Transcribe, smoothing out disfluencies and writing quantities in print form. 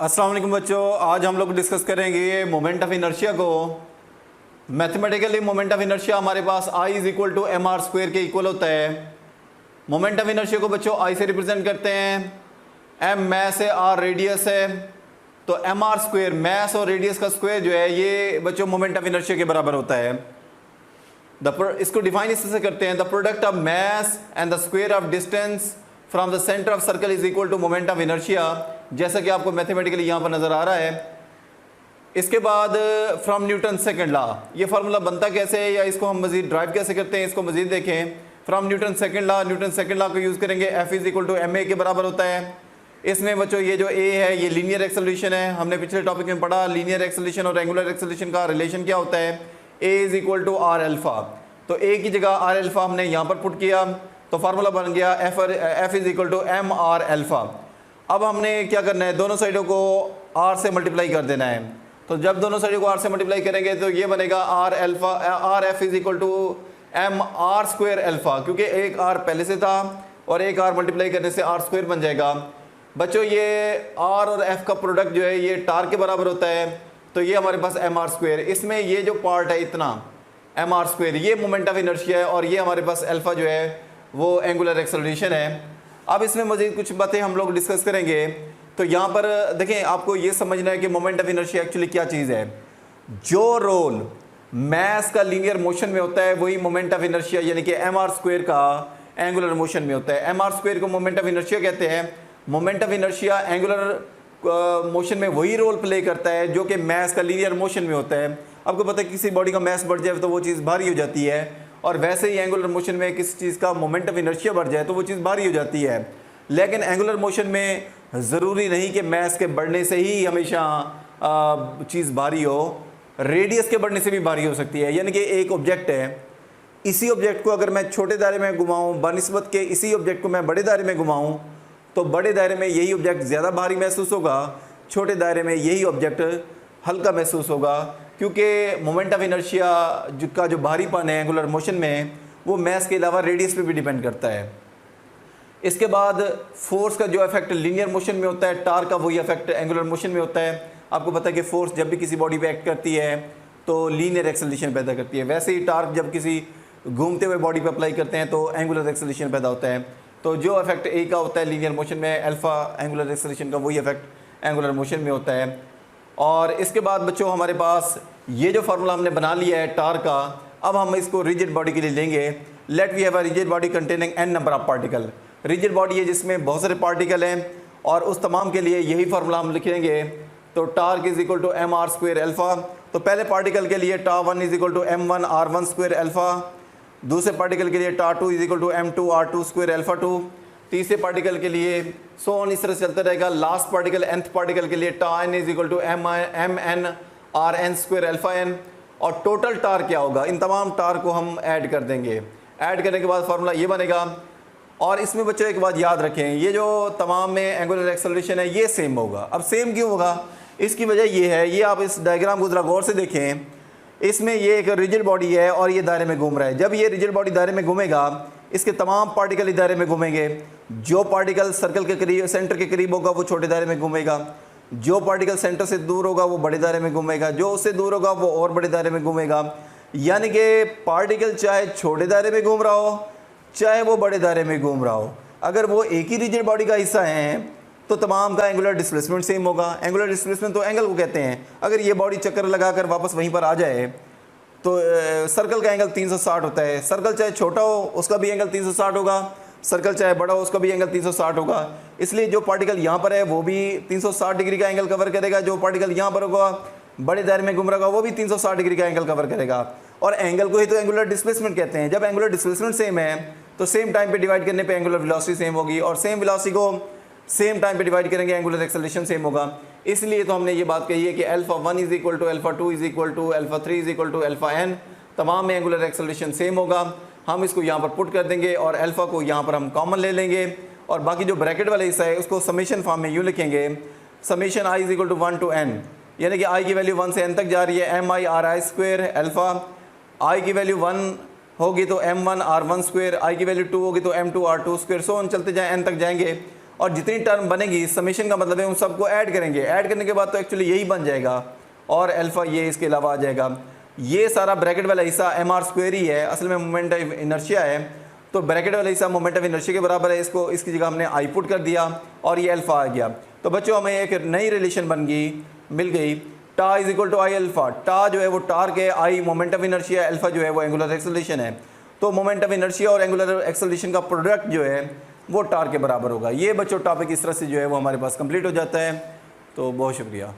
अस्सलाम वालेकुम बच्चों, आज हम लोग डिस्कस करेंगे मोमेंट ऑफ इनर्शिया को। मैथमेटिकली मोमेंट ऑफ इनर्शिया हमारे पास I is equal to M R square के इक्वल होता है। मोमेंट ऑफ इनर्शिया को बच्चों I से रिप्रेजेंट करते हैं, M मैस है, R रेडियस है, तो एम आर स्क्वायर मैस और रेडियस का स्क्वायर जो है ये बच्चों मोमेंट ऑफ इनर्शिया के बराबर होता है। इसको डिफाइन इस तरह से करते हैं, the product of mass and the square of distance from the centre of circle is equal to moment of inertia, जैसा कि आपको मैथमेटिकली यहाँ पर नजर आ रहा है। इसके बाद फ्रॉम न्यूटन सेकंड लॉ, ये फार्मूला बनता कैसे है या इसको हम मजीद ड्राइव कैसे करते हैं, इसको मजीद देखें। फ्रॉम न्यूटन सेकंड लॉ को यूज़ करेंगे, F is equal to M A के बराबर होता है। इसमें बच्चों ये जो A है ये लीनियर एक्सेलरेशन है, हमने पिछले टॉपिक में पढ़ा लीनियर एक्सेलरेशन और एंगुलर एक्सेलरेशन का रिलेशन क्या होता है, A is equal to R alpha. तो A की जगह आर एल्फा हमने यहाँ पर पुट किया तो फार्मूला बन गया F is equal to M R alpha. अब हमने क्या करना है, दोनों साइडों को R से मल्टीप्लाई कर देना है। तो जब दोनों साइडों को R से मल्टीप्लाई करेंगे तो ये बनेगा R F is equal to M R square alpha, क्योंकि एक R पहले से था और एक R मल्टीप्लाई करने से R स्क्वायर बन जाएगा। बच्चों ये R और F का प्रोडक्ट जो है ये टार के बराबर होता है, तो ये हमारे पास एम आर स्क्वायर, इसमें ये जो पार्ट है इतना एम आर स्क्वायर ये मोमेंट ऑफ इनर्शिया है और ये हमारे पास अल्फा जो है वो एंगुलर एक्सेलरेशन है। अब इसमें मज़ीद कुछ बातें हम लोग डिस्कस करेंगे। तो यहाँ पर देखें, आपको ये समझना है कि मोमेंट ऑफ इनर्शिया एक्चुअली क्या चीज़ है। जो रोल मैस का लीनियर मोशन में होता है वही मोमेंट ऑफ इनर्शिया यानी कि एम आर स्क्वायर का एंगुलर मोशन में होता है। एम आर स्क्वायर को मोमेंट ऑफ इनर्शिया कहते हैं। Moment of inertia angular motion में वही रोल प्ले करता है जो कि मैस का लीनियर मोशन में होता है। आपको पता है किसी बॉडी का मैस बढ़ जाए तो वो चीज़ भारी हो जाती है, और वैसे ही एंगुलर मोशन में किसी चीज़ का मोमेंट ऑफ इनर्शिया बढ़ जाए तो वो चीज़ भारी हो जाती है। लेकिन एंगुलर मोशन में ज़रूरी नहीं कि मैस के बढ़ने से ही हमेशा चीज़ भारी हो, रेडियस के बढ़ने से भी भारी हो सकती है। यानी कि एक ऑब्जेक्ट है, इसी ऑब्जेक्ट को अगर मैं छोटे दायरे में घुमाऊँ बनिस्बत के इसी ऑब्जेक्ट को मैं बड़े दायरे में घुमाऊँ तो बड़े दायरे में यही ऑब्जेक्ट ज़्यादा भारी महसूस होगा, छोटे दायरे में यही ऑब्जेक्ट हल्का महसूस होगा, क्योंकि मोमेंट ऑफ इनर्शिया का जो भारीपन है एंगुलर मोशन में वो मैस के अलावा रेडियस पे भी डिपेंड करता है। इसके बाद फोर्स का जो इफेक्ट लीनियर मोशन में होता है, टार का वही इफेक्ट एंगुलर मोशन में होता है। आपको पता है कि फोर्स जब भी किसी बॉडी पे एक्ट करती है तो लीनियर एक्सेलरेशन पैदा करती है, वैसे ही टार्क जब किसी घूमते हुए बॉडी पे अप्लाई करते हैं तो एंगुलर एक्सेलरेशन पैदा होता है। तो जो इफेक्ट ए का होता है लीनियर मोशन में, अल्फा एंगुलर एक्सेलरेशन का वही इफेक्ट एंगुलर मोशन में होता है। और इसके बाद बच्चों हमारे पास ये जो फार्मूला हमने बना लिया है टार का, अब हम इसको रिजिड बॉडी के लिए लेंगे। Let we have a rigid body containing n number of particle. Rigid body है जिसमें बहुत सारे पार्टिकल हैं और उस तमाम के लिए यही फार्मूला हम लिखेंगे। तो torque is equal to M R square alpha. तो पहले पार्टिकल के लिए tau one is equal to M one R one square alpha, दूसरे पार्टिकल के लिए tau two is equal to M two R two square alpha two, तीसरे particle के लिए सो ऑन इस तरह से चलता रहेगा। लास्ट पार्टिकल nth पार्टिकल के लिए tau N is equal to M N R N square alpha N. और टोटल टार क्या होगा, इन तमाम टार को हम ऐड कर देंगे। ऐड करने के बाद फार्मूला ये बनेगा। और इसमें बच्चों एक बात याद रखें, ये जो तमाम में एंगुलर एक्सेलरेशन है ये सेम होगा। अब सेम क्यों होगा, इसकी वजह ये है, ये आप इस डायग्राम को ज़रा गौर से देखें। इसमें ये एक रिजिड बॉडी है और ये दायरे में घूम रहा है। जब ये रिजिड बॉडी दायरे में घूमेगा इसके तमाम पार्टिकल इस दायरे में घूमेंगे। जो पार्टिकल सर्कल के करीब सेंटर के करीब होगा वो छोटे दायरे में घूमेगा, जो पार्टिकल सेंटर से दूर होगा वो बड़े दायरे में घूमेगा, जो उससे दूर होगा वो और बड़े दायरे में घूमेगा। यानी कि पार्टिकल चाहे छोटे दायरे में घूम रहा हो चाहे वो बड़े दायरे में घूम रहा हो, अगर वो एक ही रिजिड बॉडी का हिस्सा है तो तमाम का एंगुलर डिस्प्लेसमेंट सेम होगा। एंगुलर डिस्प्लेसमेंट तो एंगल को कहते हैं। अगर ये बॉडी चक्कर लगाकर वापस वहीं पर आ जाए तो सर्कल का एंगल 360 होता है। सर्कल चाहे छोटा हो उसका भी एंगल 360 होगा, सर्कल चाहे बड़ा हो उसका भी एंगल 360 होगा। इसलिए जो पार्टिकल यहाँ पर है वो भी 360 डिग्री का एंगल कवर करेगा, जो पार्टिकल यहाँ पर होगा बड़े दायरे में घूम रहा होगा वो भी 360 डिग्री का एंगल कवर करेगा। और एंगल को ही तो एंगुलर डिस्प्लेसमेंट कहते हैं। जब एंगुलर डिस्प्लेसमेंट सेम है तो सेम टाइम पे डिवाइड करने पे एंगुलर वेलोसिटी सेम होगी, और सेम वेलोसिटी को सेम टाइम पे डिवाइड करेंगे एंगुलर एक्सेलरेशन सेम होगा। इसलिए तो हमने ये बात कही है कि alpha 1 is equal to alpha 2 is equal to alpha 3 is equal to alpha n, तमाम में एंगुलर एक्सेलरेशन सेम होगा। हम इसको यहाँ पर पुट कर देंगे और अल्फा को यहाँ पर हम कॉमन ले लेंगे और बाकी जो ब्रैकेट वाला हिस्सा है उसको समेशन फॉर्म में यूँ लिखेंगे, summation i is equal to 1 to n, यानी कि i की वैल्यू 1 से n तक जा रही है। M I R I square alpha, i की वैल्यू 1 होगी तो m1 r1 स्क्वायर, i की वैल्यू 2 होगी तो m2 r2 स्क्वायर, सो हम चलते जाएँ n तक जाएंगे और जितनी टर्म बनेगी समेशन का मतलब है उन सबको ऐड करेंगे, ऐड करने के बाद तो एक्चुअली यही बन जाएगा और अल्फा ये इसके अलावा आ जाएगा। ये सारा ब्रैकेट वाला हिस्सा mr² ही है, असल में मोमेंट ऑफ इनर्शिया है, तो ब्रैकेट वाला हिस्सा मोमेंट ऑफ इनर्शिया के बराबर है, इसको इसकी जगह हमने आई पुट कर दिया और ये अल्फा आ गया। तो बच्चों हमें एक नई रिलेशन बन गई, मिल गई, tau is equal to I alpha. Tau जो है वो टार्क है, I moment of inertia, alpha जो है वो एंगुलर एक्सेलरेशन है। तो मोमेंट ऑफ इनर्शिया और एंगुलर एक्सेलरेशन का प्रोडक्ट जो है वो टार्क के बराबर होगा। ये बच्चों टॉपिक इस तरह से जो है वो हमारे पास कंप्लीट हो जाता है। तो बहुत शुक्रिया।